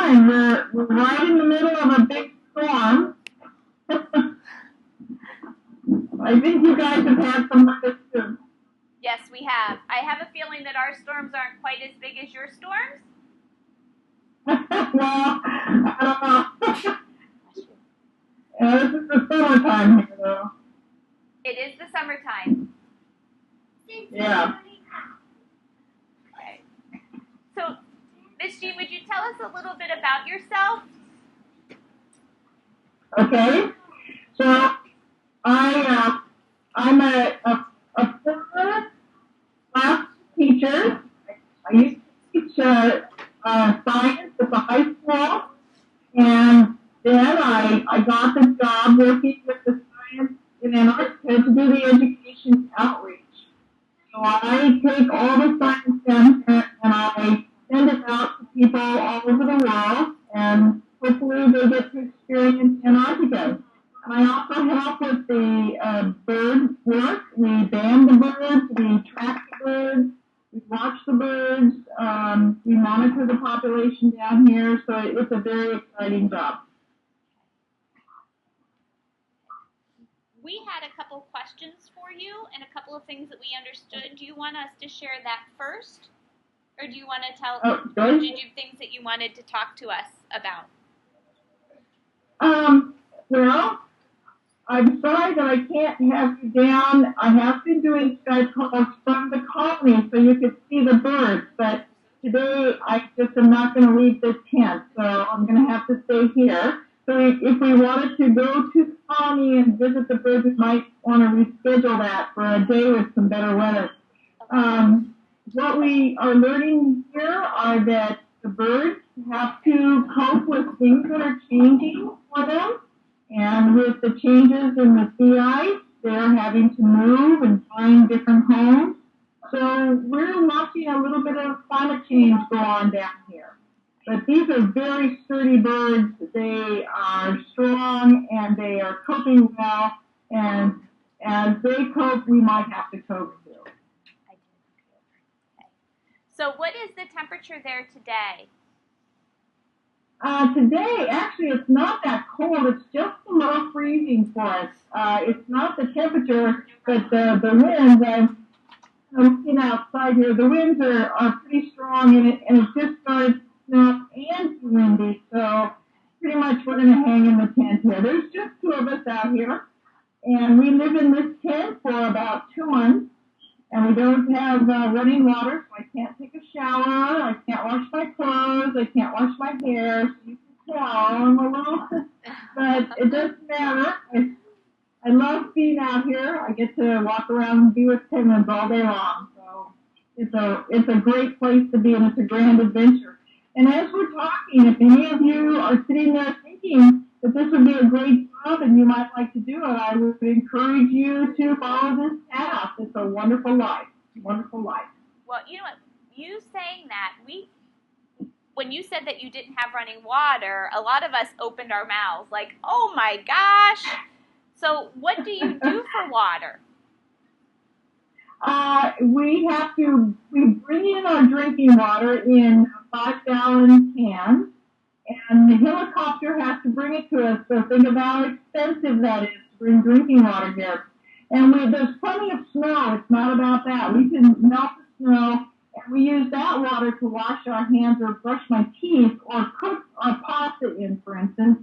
time. We're right in the middle of a big storm. I think you guys have had some of this too. Yes, we have. I have a feeling that our storms aren't quite as big as your storms. Well, I don't know. This is the summertime here, though. It is the summertime. Yeah. Okay. So, Miss Jean, would you tell us a little bit about yourself? Okay. So, I'm a former class teacher. I used to teach science at the high school, and then I got the job working with the science in Antarctica to do the education outreach. So I take all the science down here and I send it out to people all over the world, and hopefully they get to experience Antarctica. And I also help with the bird work. We band the birds, we track the birds, we watch the birds, we monitor the population down here, so it's a very exciting job. We had a couple questions for you and a couple of things that we understood. Do you want us to share that first? Or do you want to tell, did you things that you wanted to talk to us about? Well, I'm sorry that I can't have you down. I have been doing Skype calls from the colony so you could see the birds, but today I just am not going to leave this tent, so I'm going to have to stay here. So if we wanted to go to the colony and visit the birds, we might want to reschedule that for a day with some better weather. What we are learning here are that the birds have to cope with things that are changing for them. And with the changes in the sea ice, they're having to move and find different homes. So we're watching a little bit of climate change go on down here. But these are very sturdy birds. They are strong and they are coping well. And as they cope, we might have to cope too. So what is the temperature there today? Today, actually, it's not that cold. It's just a little freezing for us. It's not the temperature, but the winds. I'm looking outside here. The winds are pretty strong, and it just started to snow and windy. So pretty much we're going to hang in the tent here. There's just two of us out here, and we live in this tent for about 2 months. And we don't have running water, so I can't take a shower, I can't wash my clothes, I can't wash my hair, so you can tell I'm a little, but it doesn't matter. I love being out here. I get to walk around and be with penguins all day long, so it's a great place to be, and it's a grand adventure. And as we're talking, if any of you are sitting there thinking that this would be a great job and you might like to do it, I would encourage you to follow this path. It's a wonderful life. Wonderful life. Well, you know what? You saying that, when you said that you didn't have running water, a lot of us opened our mouths like, oh my gosh. So what do you do for water? We bring in our drinking water in 5-gallon cans, and the helicopter has to bring it to us. So think about how expensive that is to bring drinking water here. And there's plenty of snow. It's not about that. We can melt the snow, and we use that water to wash our hands or brush my teeth or cook our pasta in, for instance.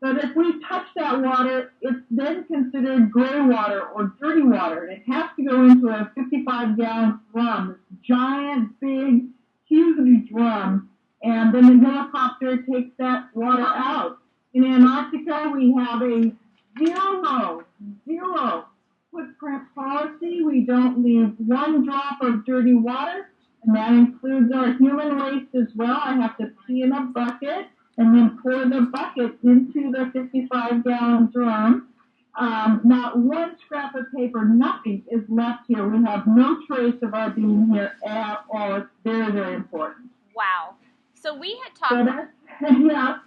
But if we touch that water, it's then considered gray water or dirty water. It has to go into a 55-gallon drum, this giant, big, huge drum, and then the helicopter takes that water out. In Antarctica, we have a zero footprint policy. We don't leave one drop of dirty water, and that includes our human waste as well. I have to pee in a bucket and then pour the bucket into the 55-gallon drum. Not one scrap of paper, nothing is left here. We have no trace of our being here at all. It's very, very important. Wow. So we had talked. Yeah.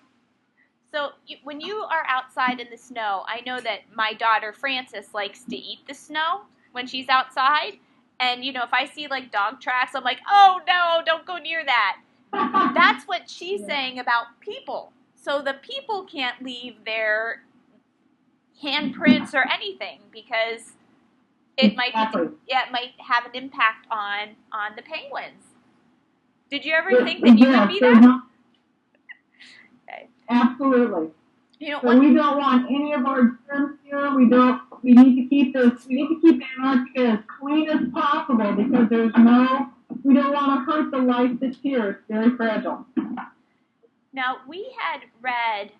So when you are outside in the snow, I know that my daughter Frances likes to eat the snow when she's outside. And, if I see like dog tracks, I'm like, oh no, don't go near that. That's what she's saying about people. So the people can't leave their handprints or anything because it might have an impact on the penguins. Did you ever think that you would be that? Okay. Absolutely. You know, so we don't want any of our germs here. We need to keep Antarctica as clean as possible because we don't want to hurt the life that's here. It's very fragile. Now, we had read,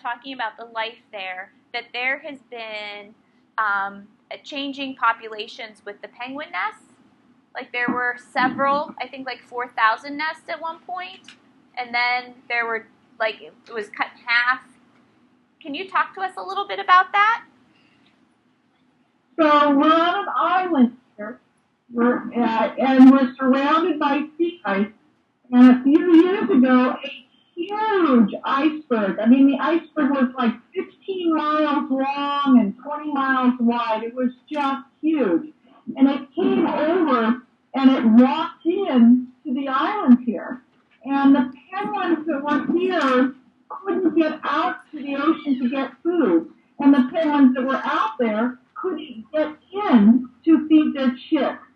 talking about the life there, that there has been changing populations with the penguin nests. Like there were several, I think like 4,000 nests at one point, and then there were it was cut in half. Can you talk to us a little bit about that? So we're on an island here, and we're surrounded by sea ice. And a few years ago, a huge iceberg. I mean, the iceberg was like 15 miles long and 20 miles wide. It was just huge. And it came over and it walked in to the island here. And the penguins that were here couldn't get out to the ocean to get food. And the penguins that were out there couldn't get in to feed their chicks.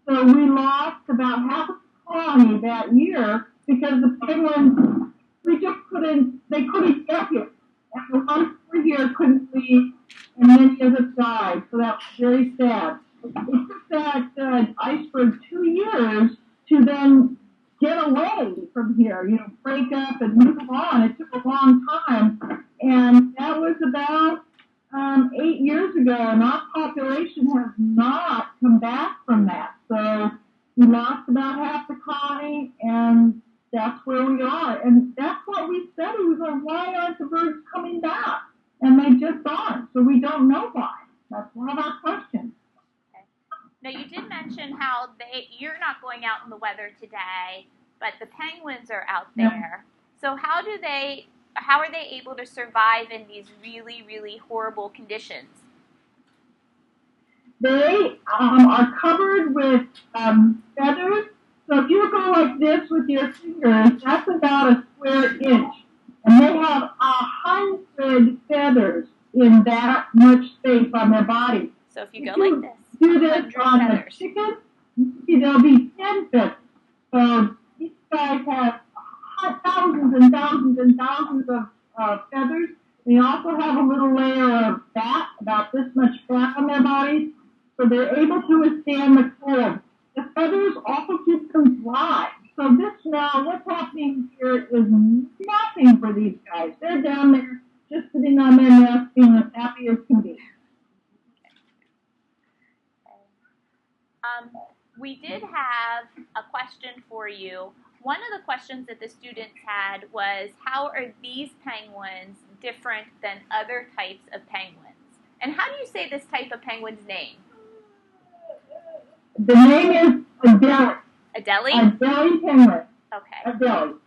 So we lost about half a colony that year because the penguins, they couldn't get here. And the ones that were here couldn't leave, and many of us died. So that was very sad. It took that iceberg 2 years to then get away from here, break up and move on. It took a long time. And that was about 8 years ago, and our population has not come back from that. So we lost about half the colony, and that's where we are. And that's what we studied. We go, why aren't the birds coming back? And they just aren't. So we don't know why. That's one of our questions. Okay. Now, you did mention how you're not going out in the weather today, but the penguins are out there. Yeah. So how are they able to survive in these really, really horrible conditions? They are covered with feathers. So if you go like this with your fingers, that's about a square inch. And they have 100 feathers in that much space on their body. So if you go like this, do this on a chicken, there'll be 10 feathers. So these guys have thousands and thousands and thousands of feathers. They also have a little layer of fat, about this much fat on their bodies, so they're able to withstand the cold. The feathers also keep them dry. So this now, what's happening here is nothing for these guys. They're down there just sitting on their nest, being as happy as can be. We did have a question for you. One of the questions that the students had was, how are these penguins different than other types of penguins? And how do you say this type of penguin's name? The name is Adelie. Adelie? Adelie penguin. Okay. Adelie.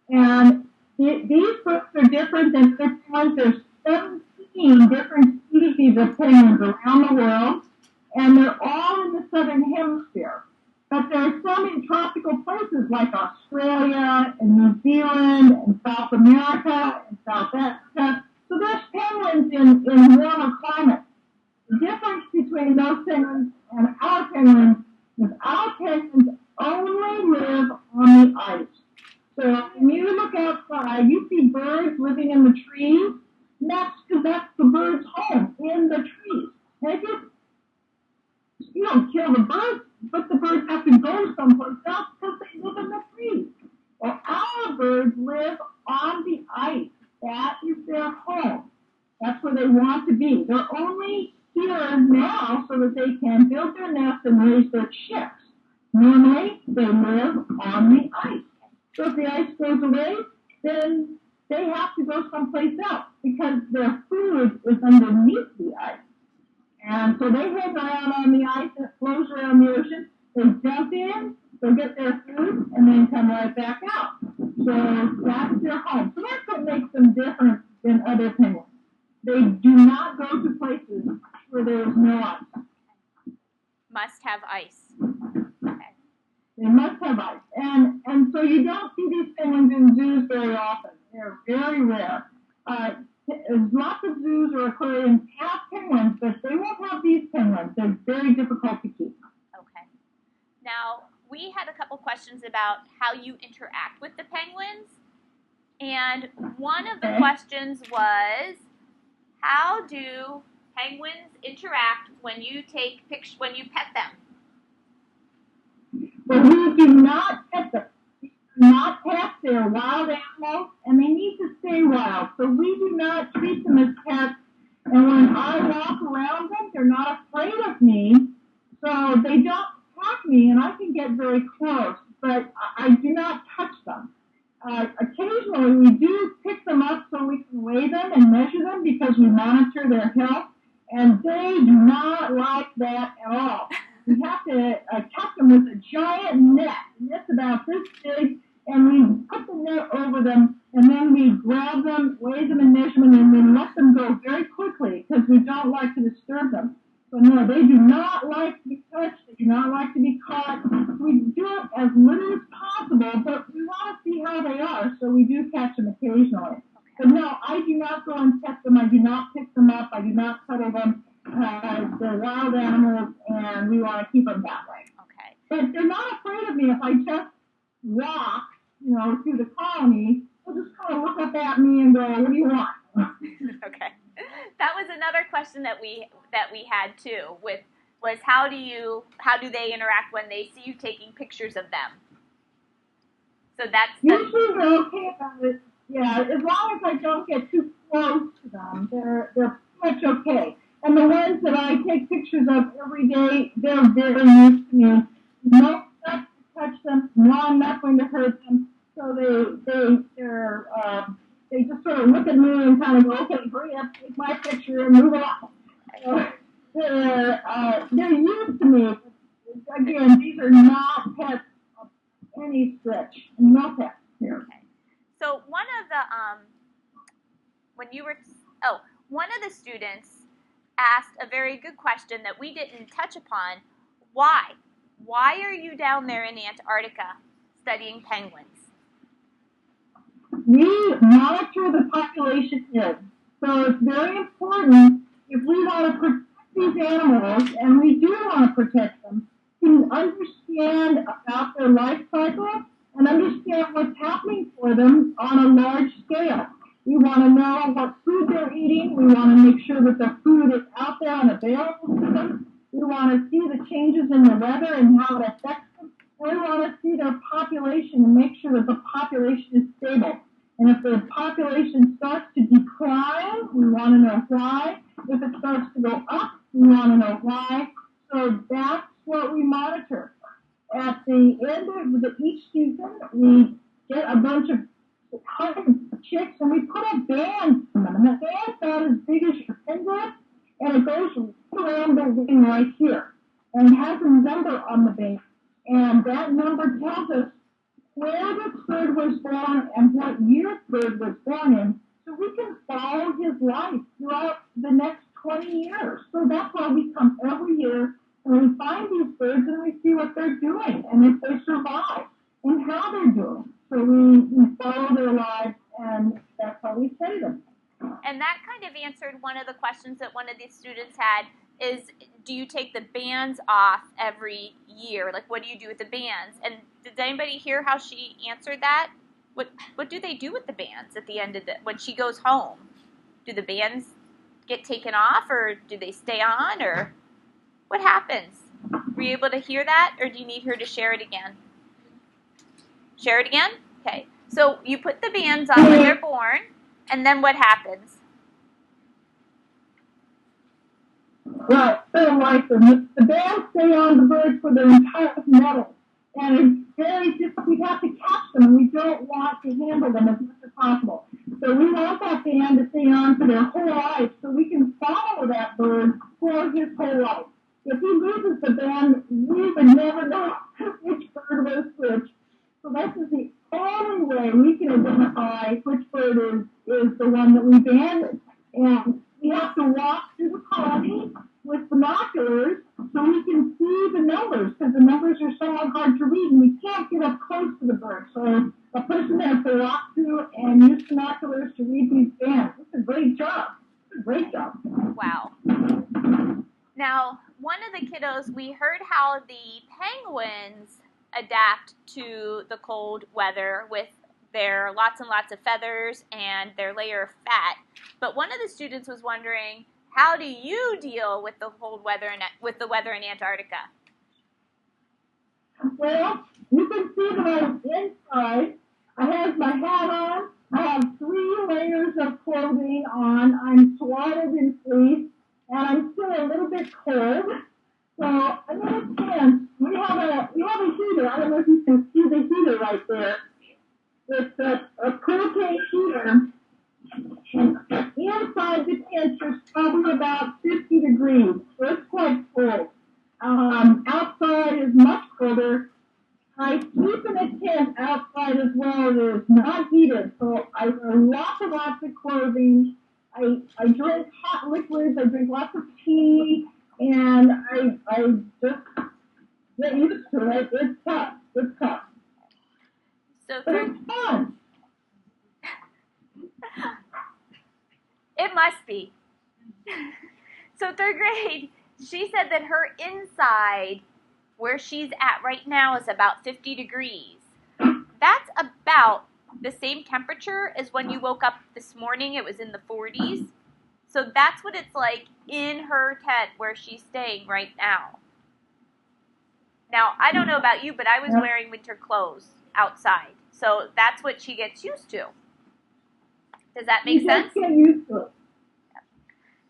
And these birds are different than other penguins. There's 17 different species of penguins around the world, and they're all in the southern hemisphere. But there are some in tropical places like Australia and New Zealand and South America and South Africa. So there's penguins in warmer climates. The difference between those penguins and our penguins is our penguins only live on the ice. So when you look outside, you see birds living in the trees. And that's because that's the bird's home, in the trees. And you don't kill the birds, but the birds have to go someplace else because they live in the trees. Well, our birds live on the ice. That is their home. That's where they want to be. They're only here now so that they can build their nest and raise their chicks. Normally, they live on the ice. So if the ice goes away, then they have to go someplace else because their food is underneath the ice. And so they hang around on the ice that flows around the ocean. They jump in, they get their food, and then come right back out. So that's their home. So that's what makes them different than other penguins. They do not go to places where there is no ice. Must have ice. Okay. They must have ice. And so you don't see They're very rare. Lots of zoos or aquariums have penguins, but they won't have these penguins. They're very difficult to keep. Okay. Now, we had a couple questions about how you interact with the penguins. And one of the questions was, how do penguins interact when you take pictures, when you pet them? Well, we do not pet them. We do not pet. They're wild animals, and they need to stay wild. So we do not treat them as pets. And when I walk around them, they're not afraid of me. So they don't attack me, and I can get very close. But I do not touch them. Occasionally, we do pick them up so we can weigh them and measure them because we monitor their health, and they do not like that at all. We have to catch them with a giant net. The net's about this big, and we put the net over them, and then we grab them, weigh them and measure them, and then let them go very quickly because we don't like to disturb them. So no, they do not like to be touched. They do not like to be caught. We do it as little as possible, but we want to see how they are, so we do catch them occasionally. But no, I do not go and pet them. I do not pick them up. I do not cuddle them. They're wild animals, and we want to keep them that way. Okay. But they're not afraid of me if I just walk, through the colony. They'll just kind of look up at me and go, "What do you want?" Okay. That was another question that we had too. Was how do they interact when they see you taking pictures of them? So that's usually they're okay about it. Yeah, as long as I don't get too close to them, they're pretty much okay. And the ones that I take pictures of every day, they're very used to me. No, not to touch them. No, I'm not going to hurt them. So they just sort of look at me and kind of go, "Okay, hurry up, take my picture and move along." So they're used to me. Again, these are not pets of any stretch. No pets here. Okay. So one of the students asked a very good question that we didn't touch upon. Why? Why are you down there in Antarctica studying penguins? We monitor the population here. So it's very important if we want to protect these animals, and we do want to protect them, to understand about their life cycle and understand what's happening for them on a large scale. We want to know what food they're eating. We want to make sure that the food is out there and available to them. We want to see the changes in the weather and how it affects them. And we want to see their population and make sure that the population is stable. And if the population starts to decline, we want to know why. If it starts to go up, we want to know why. So that's what we monitor. At the end of each season, we get a bunch of chicks, and we put a band on them. And the band's about as big as your finger, and it goes around the wing right here, and has a number on the band. And that number tells us where this bird was born and what year the bird was born in, so we can follow his life throughout the next 20 years. So that's why we come every year, and we find these birds, and we see what they're doing, and if they survive, and how they're doing. So we follow their lives, and that's how we study them. And that kind of answered one of the questions that one of the students had is, do you take the bands off every year? Like, what do you do with the bands? And did anybody hear how she answered that? What do they do with the bands at the end of when she goes home? Do the bands get taken off, or do they stay on, or what happens? Were you able to hear that, or do you need her to share it again? Share it again? Okay. So you put the bands on when they're born, and then what happens? Right. So like the bands stay on the bird for their entire medal. And it's very difficult. We have to catch them, and we don't want to handle them as much as possible. So we want that band to stay on for their whole life, so we can follow that bird for his whole life. If he loses the band, we would never know which bird was which. So this is the only way we can identify which bird is the one that we banded. And we have to walk through the colony with binoculars so we can see the numbers, because the numbers are somewhat hard to read, and we can't get up close to the bird. So a person has to walk through and use use binoculars to read these bands. It's a great job. It's a great job. Wow. Now, one of the kiddos, we heard how the penguins adapt to the cold weather with their lots and lots of feathers and their layer of fat. But one of the students was wondering, how do you deal with the cold weather with the weather in Antarctica? Well, you can see that I'm inside. I have my hat on. I have 3 layers of clothing on. I'm swaddled in fleece, and I'm still a little bit cold. So I'm in a tent. We have a heater. I don't know if you can see the heater right there. It's a propane heater. And inside the tent, there's probably about 50 degrees. So it's quite cold. Outside is much colder. I sleep in a tent outside as well. It is not heated, so I wear lots of clothing. I drink hot liquids. I drink lots of tea, and I just get used to it. It's tough. It's tough. So but it's fun. It must be. So 3rd grade, she said that her inside, where she's at right now, is about 50 degrees. That's about the same temperature as when you woke up this morning. It was in the 40s. So that's what it's like in her tent where she's staying right now. Now, I don't know about you, but I was wearing winter clothes outside. So that's what she gets used to. Does that make sense? Get used to it.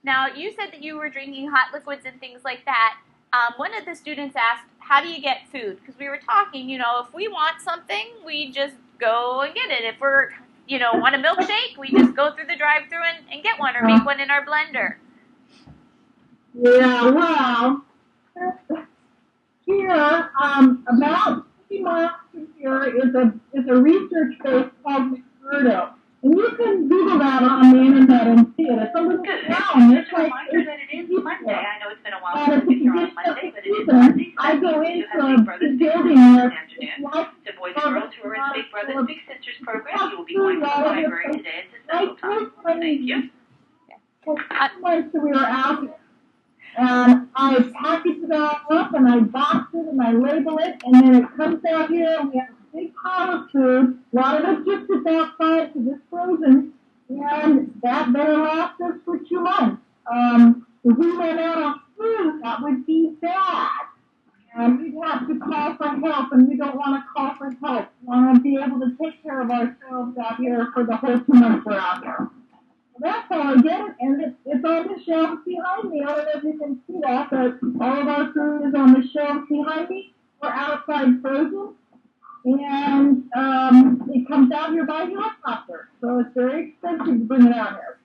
Now, you said that you were drinking hot liquids and things like that. One of the students asked, how do you get food? Because we were talking, if we want something, we just go and get it. If we're, want a milkshake, we just go through the drive-thru and get one or make one in our blender. Yeah, well, here, about 50 miles from here is a research base called McMurdo. And you can Google that on the internet and see it. It's a little town. It's like that it is Monday. I know it's been a while since we've been here on Monday, but it is Monday. I go into Big Brothers, Big building Sisters there. this afternoon. To Boys and Girls who are in Big Brothers, Big Sisters program, you will be going to the library today at the central time. Thank you. So we were out there. And I package it all up, and I box it, and I label it, and then it comes out here, and we have a big pile of food. A lot of it just sits outside because it's frozen, and that better last us for 2 months. If we ran out of food, that would be bad. And we'd have to call for help, and we don't want to call for help. We want to be able to take care of ourselves out here for the whole 2 months we're out here. That's how I get it, and it's on the shelf behind me. I don't know if you can see that, but all of our food is on the shelf behind me. We're outside frozen, and it comes out here by helicopter, so it's very expensive to bring it out here.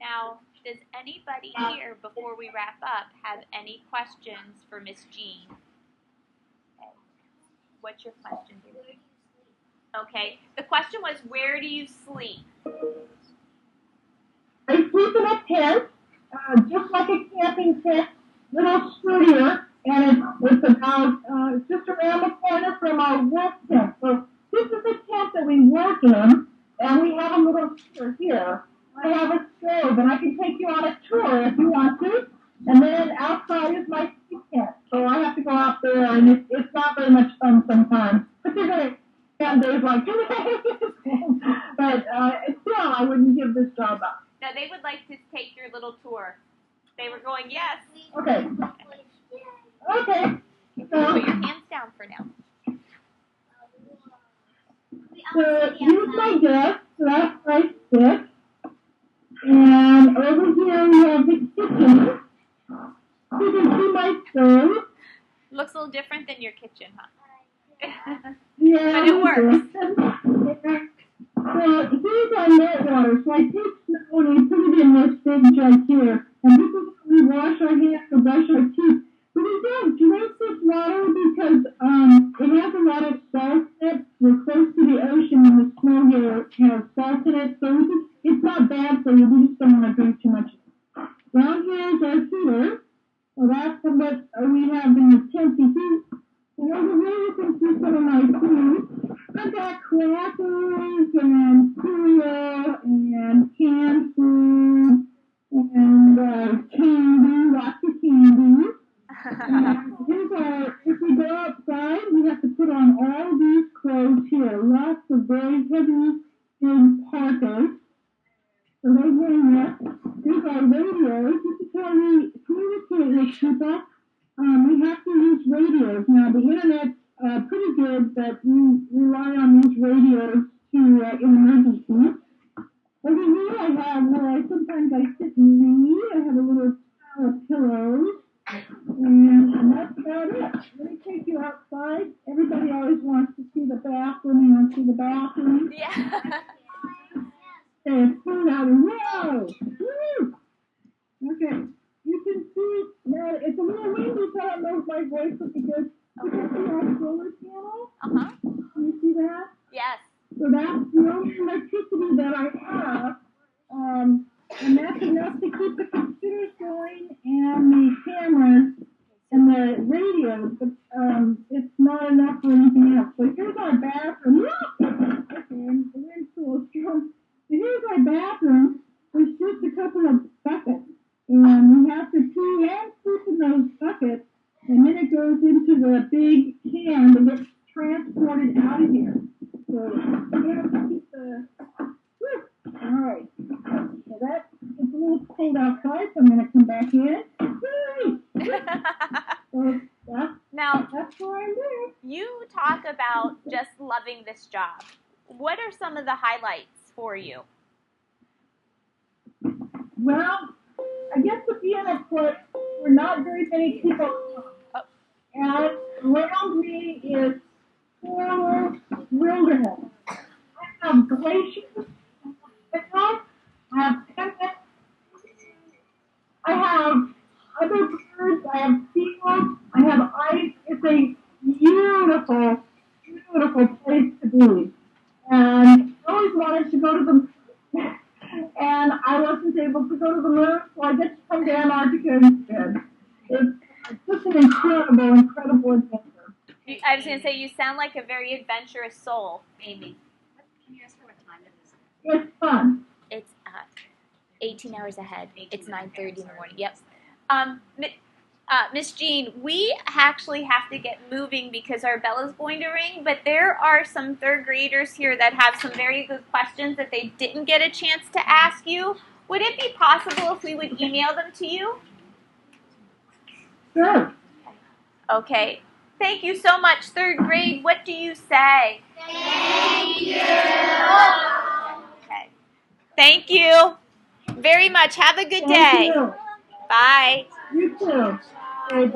Now, does anybody here, before we wrap up, have any questions for Miss Jean? Okay. What's your question, dear? Okay. The question was, where do you sleep? I sleep in a tent, just like a camping tent, little sturdier, and it's about just around the corner from our work tent. So this is the tent that we work in, and we have a little heater here. I have a stove, and I can take you on a tour if you want to. And then outside is my sleep tent, so I have to go out there, and it's not very much fun sometimes. But they're going to have days like but still, I wouldn't give this job up. No, they would like to take your little tour. They were going, yes. Okay. Okay. So, put your hands down for now. So here's my desk. So that's my stick. And over here we have the kitchen. You can see my stove. Looks a little different than your kitchen, huh? Yeah, but it works. So here's our net water. So I take snow and we put it in this big jug here. And this is how we wash our hands or brush our teeth. But we don't drink this water because it has a lot of salt in it. We're close to the ocean and the snow here has salt in it. So it's not bad for you. We just don't want to drink too much. Down here is our heater. So that's what we have in the tent to heat. And over here you can see some of my food. I've pack crackers and cereal and canned food and candy, lots of candy. And if we go outside, we have to put on all these clothes here. Lots of very heavy big parkas. So they bring this. These are radios. This is how we communicate with people. We have to use radios. Now, the internet's pretty good, but we rely on these radios to in emergencies. Over here, I have where sometimes I sit and read. I have a little pile of pillows. And that's about it. Let me take you outside. Everybody always wants to see the bathroom. You want to see the bathroom? Yeah. Okay, pull out. Whoa! Woo! Okay, you can see now it's a little windy, so I don't know if my voice will be good. You can see our solar panel. Can you see that? Yes. So that's the only electricity that I have. And that's enough to keep the computers going and the cameras and the radios, but it's not enough for anything else. So here's our bathroom. Okay, and the wind's so strong. So here's our bathroom. There's just a couple of buckets. And we have to pee and poop in those buckets, and then it goes into the big can that gets transported out of here. So we have to keep the... All right. So it's a little cold outside, so I'm going to come back in. So that's where I'm there. You talk about just loving this job. What are some of the highlights for you? Well, I guess to be honest, we're not very many people. And around me is total wilderness. I have glaciers. I have penguins. I have other birds. I have seals. I have ice. It's a beautiful, beautiful place to be. And I always wanted to go to the moon. And I wasn't able to go to the moon, so I get to come to Antarctica instead. It's just an incredible, incredible adventure. I was going to say, you sound like a very adventurous soul, Amy. Can you ask her what time it is? It's fun. It's 18 hours ahead. It's 9:30 in the morning. Yep. Miss Jean, we actually have to get moving because our bell is going to ring, but there are some third graders here that have some very good questions that they didn't get a chance to ask you. Would it be possible if we would email them to you? Sure. Okay. Thank you so much. Third grade, what do you say? Thank you. Okay. Thank you very much. Have a good day. You. Bye. You too. Okay,